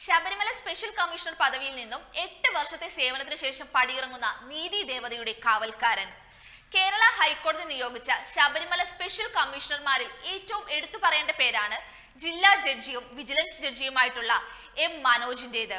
Sabarimala special commissioner പദവിയിൽ നിന്നും 8 വർഷത്തെ സേവനത്തിന് ശേഷം പടിയിറങ്ങുന്ന നീതി ദേവതയുടെ കാവൽക്കാരൻ. കേരള ഹൈക്കോടതി നിയോഗിച്ച ശബരിമല സ്പെഷ്യൽ കമ്മീഷണർമാരിൽ ഏറ്റവും എടുത്തു പറയേണ്ട പേരാണ് ജില്ലാ ജഡ്ജിയും വിജിലൻസ് ജഡ്ജിയുമായിട്ടുള്ള എം മനോജിന്റേത്.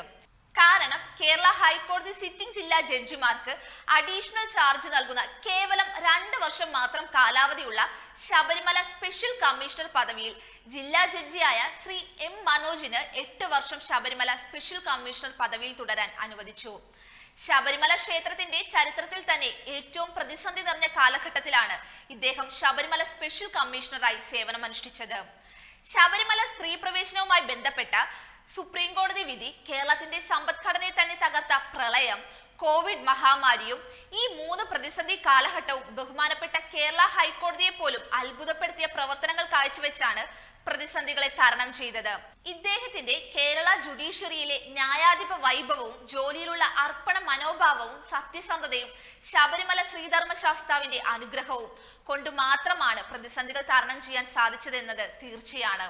കാരണം കേരള ഹൈക്കോടതി സിറ്റിംഗ് ജില്ലാ ജഡ്ജിമാർക്ക് അഡീഷണൽ ചാർജ് നൽകുന്ന കേവലം 2 വർഷം മാത്രം കാലാവധിയുള്ള ശബരിമല സ്പെഷ്യൽ കമ്മീഷണർ പദവിയിൽ ജില്ലാ ജഡ്ജിയായ ശ്രീ എം മനോജിന് 8 വർഷം ശബരിമല സ്പെഷ്യൽ കമ്മീഷണർ പദവിയിൽ തുടരാൻ അനുവദിച്ചു. ശബരിമല ക്ഷേത്രത്തിന്റെ ചരിത്രത്തിൽ തന്നെ ഏറ്റവും പ്രതിസന്ധി നിറഞ്ഞ കാലഘട്ടത്തിലാണ് ഇദ്ദേഹം ശബരിമല സ്പെഷ്യൽ കമ്മീഷണറായി സേവനമനുഷ്ഠിച്ചത്. ശബരിമല സ്ത്രീ പ്രവേശനവുമായി ബന്ധപ്പെട്ട സുപ്രീം കോടതി വിധി, കേരളത്തിന്റെ സമ്പദ്ഘടനയെ തന്നെ തകർത്ത പ്രളയം, കോവിഡ് മഹാമാരിയും ഈ 3 പ്രതിസന്ധി കാലഘട്ടവും ബഹുമാനപ്പെട്ട കേരള ഹൈക്കോടതിയെ പോലും അത്ഭുതപ്പെടുത്തിയ പ്രവർത്തനങ്ങൾ കാഴ്ചവെച്ചാണ് പ്രതിസന്ധികളെ തരണം ചെയ്തത്. ഇദ്ദേഹത്തിന്റെ കേരള ജുഡീഷ്യറിയിലെ ന്യായാധിപ വൈഭവവും ജോലിയിലുള്ള അർപ്പണ മനോഭാവവും സത്യസന്ധതയും ശബരിമല ശ്രീധർമ്മശാസ്താവിന്റെ അനുഗ്രഹവും കൊണ്ട് മാത്രമാണ് പ്രതിസന്ധികൾ തരണം ചെയ്യാൻ സാധിച്ചതെന്നത് തീർച്ചയാണ്.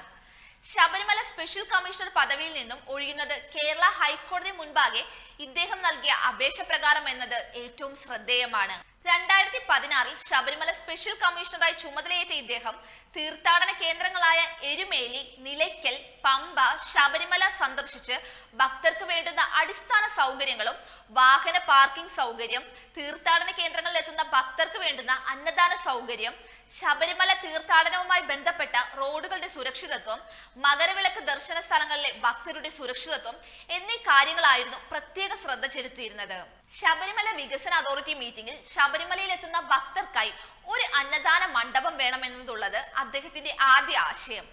ശബരിമല സ്പെഷ്യൽ കമ്മീഷണർ പദവിയിൽ നിന്നും ഒഴിയുന്നത് കേരള ഹൈക്കോടതി മുൻപാകെ ഇദ്ദേഹം നൽകിയ അപേക്ഷ പ്രകാരം എന്നത് ഏറ്റവും ശ്രദ്ധേയമാണ്. 2016 ശബരിമല സ്പെഷ്യൽ കമ്മീഷണറായി ചുമതലയേറ്റ ഇദ്ദേഹം തീർത്ഥാടന കേന്ദ്രങ്ങളായ എരുമേലി, നിലയ്ക്കൽ, പമ്പ, ശബരിമല സന്ദർശിച്ച് ഭക്തർക്ക് വേണ്ടുന്ന അടിസ്ഥാന സൗകര്യങ്ങളും വാഹന പാർക്കിംഗ് സൗകര്യം, തീർത്ഥാടന കേന്ദ്രങ്ങളിൽ എത്തുന്ന ഭക്തർക്ക് വേണ്ടുന്ന അന്നദാന സൗകര്യം, ശബരിമല തീർത്ഥാടനവുമായി ബന്ധപ്പെട്ട റോഡുകളുടെ സുരക്ഷിതത്വം, മകരവിളക്ക് ദർശന സ്ഥലങ്ങളിലെ ഭക്തരുടെ സുരക്ഷിതത്വം എന്നീ കാര്യങ്ങളായിരുന്നു പ്രത്യേക ശ്രദ്ധ ചെലുത്തിയിരുന്നത്. ശബരിമല വികസന അതോറിറ്റി മീറ്റിംഗിൽ ശബരിമലയിൽ എത്തുന്ന ഭക്തർക്കായി ഒരു അന്നദാന മണ്ഡപം വേണമെന്നതുള്ളത് അദ്ദേഹത്തിന്റെ ആദ്യ ആശയം.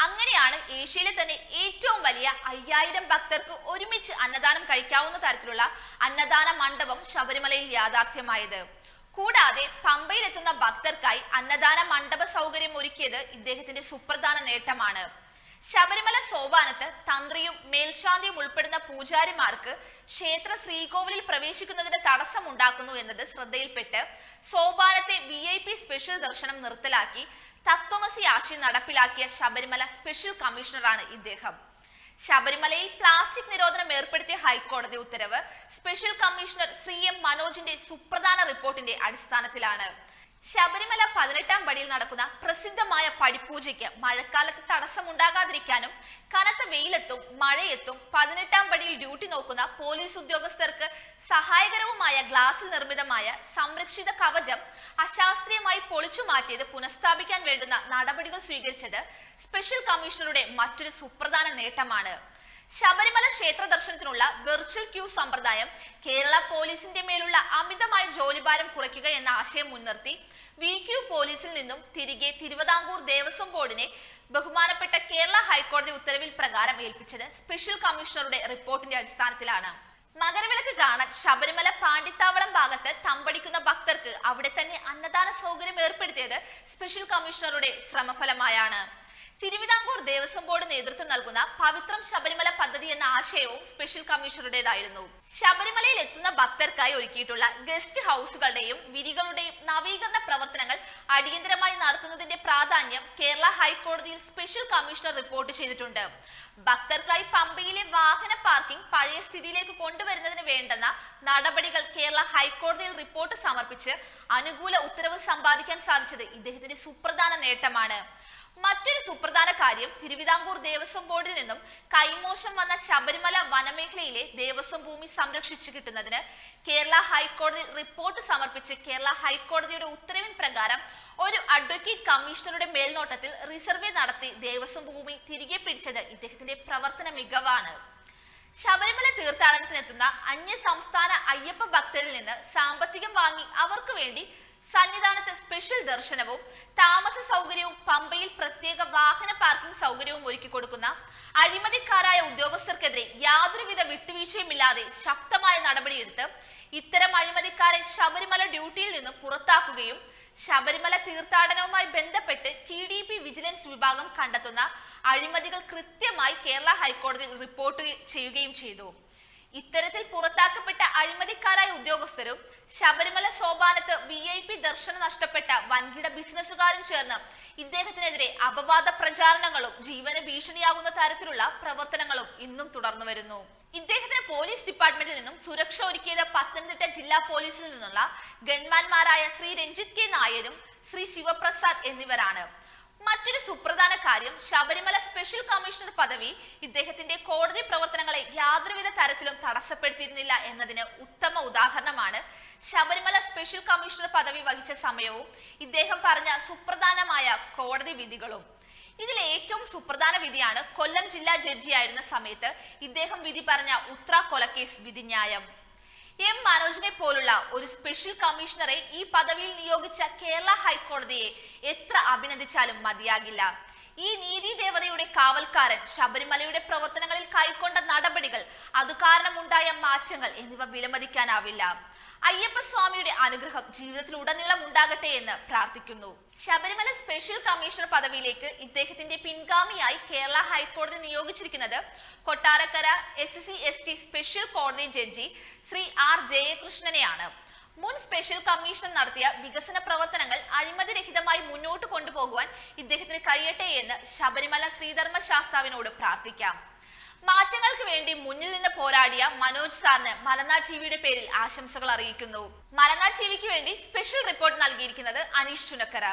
അങ്ങനെയാണ് ഏഷ്യയിലെ തന്നെ ഏറ്റവും വലിയ 5000 ഭക്തർക്ക് ഒരുമിച്ച് അന്നദാനം കഴിക്കാവുന്ന തരത്തിലുള്ള അന്നദാന മണ്ഡപം ശബരിമലയിൽ യാഥാർത്ഥ്യമായത്. കൂടാതെ പമ്പയിൽ എത്തുന്ന ഭക്തർക്കായി അന്നദാന മണ്ഡപ സൗകര്യം ഒരുക്കിയത് ഇദ്ദേഹത്തിന്റെ സുപ്രധാന നേട്ടമാണ്. ശബരിമല സോപാനത്ത് തന്ത്രിയും മേൽശാന്തിയും ഉൾപ്പെടുന്ന പൂജാരിമാർക്ക് ക്ഷേത്ര ശ്രീകോവിലിൽ പ്രവേശിക്കുന്നതിന് തടസ്സമുണ്ടാക്കുന്നു എന്നത് ശ്രദ്ധയിൽപ്പെട്ട് സോപാനത്തെ VIP സ്പെഷ്യൽ ദർശനം നിർത്തലാക്കി തത്വമസി ആശയം നടപ്പിലാക്കിയ ശബരിമല സ്പെഷ്യൽ കമ്മീഷണറാണ് ഇദ്ദേഹം. ശബരിമലയിൽ പ്ലാസ്റ്റിക് നിരോധനം ഏർപ്പെടുത്തിയ ഹൈക്കോടതി ഉത്തരവ് സ്പെഷ്യൽ കമ്മീഷണർ ശ്രീ എം മനോജിന്റെ സുപ്രധാന റിപ്പോർട്ടിന്റെ അടിസ്ഥാനത്തിലാണ്. ശബരിമല 18ാം പടിയിൽ നടക്കുന്ന പ്രസിദ്ധമായ പടിപൂജയ്ക്ക് മഴക്കാലത്ത് തടസ്സമുണ്ടാകാതിരിക്കാനും കനത്ത വെയിലത്തും മഴയത്തും 18ാം പടിയിൽ ഡ്യൂട്ടി നോക്കുന്ന പോലീസ് ഉദ്യോഗസ്ഥർക്ക് സഹായകരവുമായ ഗ്ലാസിൽ നിർമ്മിതമായ സംരക്ഷിത കവചം അശാസ്ത്രീയമായി പൊളിച്ചു മാറ്റിയത് പുനഃസ്ഥാപിക്കാൻ വേണ്ടുന്ന നടപടികൾ സ്വീകരിച്ചത് സ്പെഷ്യൽ കമ്മീഷണറുടെ മറ്റൊരു സുപ്രധാന നേട്ടമാണ്. ശബരിമല ക്ഷേത്ര ദർശനത്തിനുള്ള വെർച്വൽ ക്യൂ സമ്പ്രദായം കേരള പോലീസിന്റെ മേലുള്ള അമിതമായ ജോലിഭാരം കുറയ്ക്കുക എന്ന ആശയം മുൻനിർത്തി VQ പോലീസിൽ നിന്നും തിരികെ തിരുവിതാംകൂർ ദേവസ്വം ബോർഡിനെ ബഹുമാനപ്പെട്ട കേരള ഹൈക്കോടതി ഉത്തരവിൽ പ്രകാരം ഏൽപ്പിച്ചത് സ്പെഷ്യൽ കമ്മീഷണറുടെ റിപ്പോർട്ടിന്റെ അടിസ്ഥാനത്തിലാണ്. മകരവിളക്ക് കാണാൻ ശബരിമല പാണ്ടിത്താവളം ഭാഗത്ത് തമ്പടിക്കുന്ന ഭക്തർക്ക് അവിടെ തന്നെ അന്നദാന സൗകര്യം ഏർപ്പെടുത്തിയത് സ്പെഷ്യൽ കമ്മീഷണറുടെ ശ്രമഫലമായാണ്. തിരുവിതാംകൂർ ദേവസ്വം ബോർഡ് നേതൃത്വം നൽകുന്ന പവിത്രം ശബരിമല പദ്ധതി എന്ന ആശയവും സ്പെഷ്യൽ കമ്മീഷണറുടേതായിരുന്നു. ശബരിമലയിൽ എത്തുന്ന ഭക്തർക്കായി ഒരുക്കിയിട്ടുള്ള ഗസ്റ്റ് ഹൗസുകളുടെയും വിരികളുടെയും നവീകരണ പ്രവർത്തനങ്ങൾ അടിയന്തരമായി നടത്തുന്നതിന്റെ പ്രാധാന്യം കേരള ഹൈക്കോടതിയിൽ സ്പെഷ്യൽ കമ്മീഷണർ റിപ്പോർട്ട് ചെയ്തിട്ടുണ്ട്. ഭക്തർക്കായി പമ്പയിലെ വാഹന പാർക്കിംഗ് പഴയ സ്ഥിതിയിലേക്ക് കൊണ്ടുവരുന്നതിന് വേണ്ടുന്ന നടപടികൾ കേരള ഹൈക്കോടതിയിൽ റിപ്പോർട്ട് സമർപ്പിച്ച് അനുകൂല ഉത്തരവ് സമ്പാദിക്കാൻ സാധിച്ചത് ഇദ്ദേഹത്തിന്റെ സുപ്രധാന നേട്ടമാണ്. മറ്റൊരു സുപ്രധാന കാര്യം, തിരുവിതാംകൂർ ദേവസ്വം ബോർഡിൽ നിന്നും കൈമോശം വന്ന ശബരിമല വനമേഖലയിലെ ദേവസ്വം ഭൂമി സംരക്ഷിച്ചു കിട്ടുന്നതിന് കേരള ഹൈക്കോടതി റിപ്പോർട്ട് സമർപ്പിച്ച് കേരള ഹൈക്കോടതിയുടെ ഉത്തരവിൻ പ്രകാരം ഒരു അഡ്വക്കേറ്റ് കമ്മീഷണറുടെ മേൽനോട്ടത്തിൽ റിസർവേ നടത്തി ദേവസ്വം ഭൂമി തിരികെ പിടിച്ചത് ഇദ്ദേഹത്തിന്റെ പ്രവർത്തന മികവാണ്. ശബരിമല തീർത്ഥാടനത്തിനെത്തുന്ന അന്യ സംസ്ഥാന അയ്യപ്പ ഭക്തരിൽ നിന്ന് സാമ്പത്തികം വാങ്ങി അവർക്ക് വേണ്ടി സന്നിധാനത്ത് സ്പെഷ്യൽ ദർശനവും താമസ സൗകര്യവും പമ്പയിൽ പ്രത്യേക വാഹന പാർക്കിംഗ് സൗകര്യവും ഒരുക്കി കൊടുക്കുന്ന അഴിമതിക്കാരായ ഉദ്യോഗസ്ഥർക്കെതിരെ യാതൊരുവിധ വിട്ടുവീഴ്ചയുമില്ലാതെ ശക്തമായ നടപടിയെടുത്ത് ഇത്തരം അഴിമതിക്കാരെ ശബരിമല ഡ്യൂട്ടിയിൽ നിന്നും പുറത്താക്കുകയും ശബരിമല തീർത്ഥാടനവുമായി ബന്ധപ്പെട്ട് TDP വിജിലൻസ് വിഭാഗം കണ്ടെത്തുന്ന അഴിമതികൾ കൃത്യമായി കേരള ഹൈക്കോടതി റിപ്പോർട്ട് ചെയ്യുകയും ചെയ്തു. ഇത്തരത്തിൽ പുറത്താക്കപ്പെട്ട അഴിമതിക്കാരായ ഉദ്യോഗസ്ഥരും ശബരിമല സോപാനത്ത് VIP ദർശനം നഷ്ടപ്പെട്ട വൻകിട ബിസിനസ്സുകാരും ചേർന്ന് ഇദ്ദേഹത്തിനെതിരെ അപവാദ പ്രചാരണങ്ങളും ജീവന് ഭീഷണിയാകുന്ന തരത്തിലുള്ള പ്രവർത്തനങ്ങളും ഇന്നും തുടർന്നു വരുന്നു. ഇദ്ദേഹത്തിന് പോലീസ് ഡിപ്പാർട്ട്മെന്റിൽ നിന്നും സുരക്ഷ ഒരുക്കിയത് പത്തനംതിട്ട ജില്ലാ പോലീസിൽ നിന്നുള്ള ഗൺമാൻമാരായ ശ്രീ രഞ്ജിത് കെ നായരും ശ്രീ ശിവപ്രസാദ് എന്നിവരാണ്. മറ്റൊരു സുപ്രധാന കാര്യം, ശബരിമല സ്പെഷ്യൽ കമ്മീഷണർ പദവി ഇദ്ദേഹത്തിന്റെ കോടതി പ്രവർത്തനങ്ങളെ യാതൊരുവിധ തരത്തിലും തടസ്സപ്പെടുത്തിയിരുന്നില്ല എന്നതിന് ഉത്തമ ഉദാഹരണമാണ് ശബരിമല സ്പെഷ്യൽ കമ്മീഷണർ പദവി വഹിച്ച സമയവും ഇദ്ദേഹം പറഞ്ഞ സുപ്രധാനമായ കോടതി വിധികളും. ഇതിൽ ഏറ്റവും സുപ്രധാന വിധിയാണ് കൊല്ലം ജില്ലാ ജഡ്ജിയായിരുന്ന സമയത്ത് ഇദ്ദേഹം വിധി പറഞ്ഞ ഉത്ര കൊലക്കേസ് വിധിന്യായം. എം മനോജിനെ പോലുള്ള ഒരു സ്പെഷ്യൽ കമ്മീഷണറെ ഈ പദവിയിൽ നിയോഗിച്ച കേരള ഹൈക്കോടതിയെ എത്ര അഭിനന്ദിച്ചാലും മതിയാകില്ല. ഈ നീതി ദേവതയുടെ കാവൽക്കാരൻ ശബരിമലയുടെ പ്രവർത്തനങ്ങളിൽ കൈക്കൊണ്ട നടപടികൾ, അത് കാരണമുണ്ടായ മാറ്റങ്ങൾ എന്നിവ വിലമതിക്കാനാവില്ല. അയ്യപ്പ സ്വാമിയുടെ അനുഗ്രഹം ജീവിതത്തിൽ ഉടനീളം ഉണ്ടാകട്ടെ എന്ന് പ്രാർത്ഥിക്കുന്നു. ശബരിമല സ്പെഷ്യൽ കമ്മീഷണർ പദവിയിലേക്ക് ഇദ്ദേഹത്തിന്റെ പിൻഗാമിയായി കേരള ഹൈക്കോടതി നിയോഗിച്ചിരിക്കുന്നത് കൊട്ടാരക്കര SC/ST സ്പെഷ്യൽ കോടതി ജഡ്ജി ശ്രീ R ജയകൃഷ്ണനെയാണ്. മുൻ സ്പെഷ്യൽ കമ്മീഷണർ നടത്തിയ വികസന പ്രവർത്തനങ്ങൾ അഴിമതിരഹിതമായി മുന്നോട്ട് കൊണ്ടുപോകുവാൻ ഇദ്ദേഹത്തിന് കഴിയട്ടെ എന്ന് ശബരിമല ശ്രീധർമ്മ ശാസ്താവിനോട് പ്രാർത്ഥിക്കാം. മാറ്റങ്ങൾക്ക് വേണ്ടി മുന്നിൽ നിന്ന് പോരാടിയ മനോജ് സാറിന് മലനാട് ടിവിയുടെ പേരിൽ ആശംസകൾ അറിയിക്കുന്നു. മലനാട് ടിവിക്ക് വേണ്ടി സ്പെഷ്യൽ റിപ്പോർട്ട് നൽകിയിരിക്കുന്നത് Aneesh Chunakkara.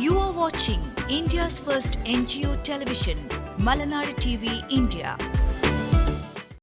You are watching India's first NGO television, Malanad TV India.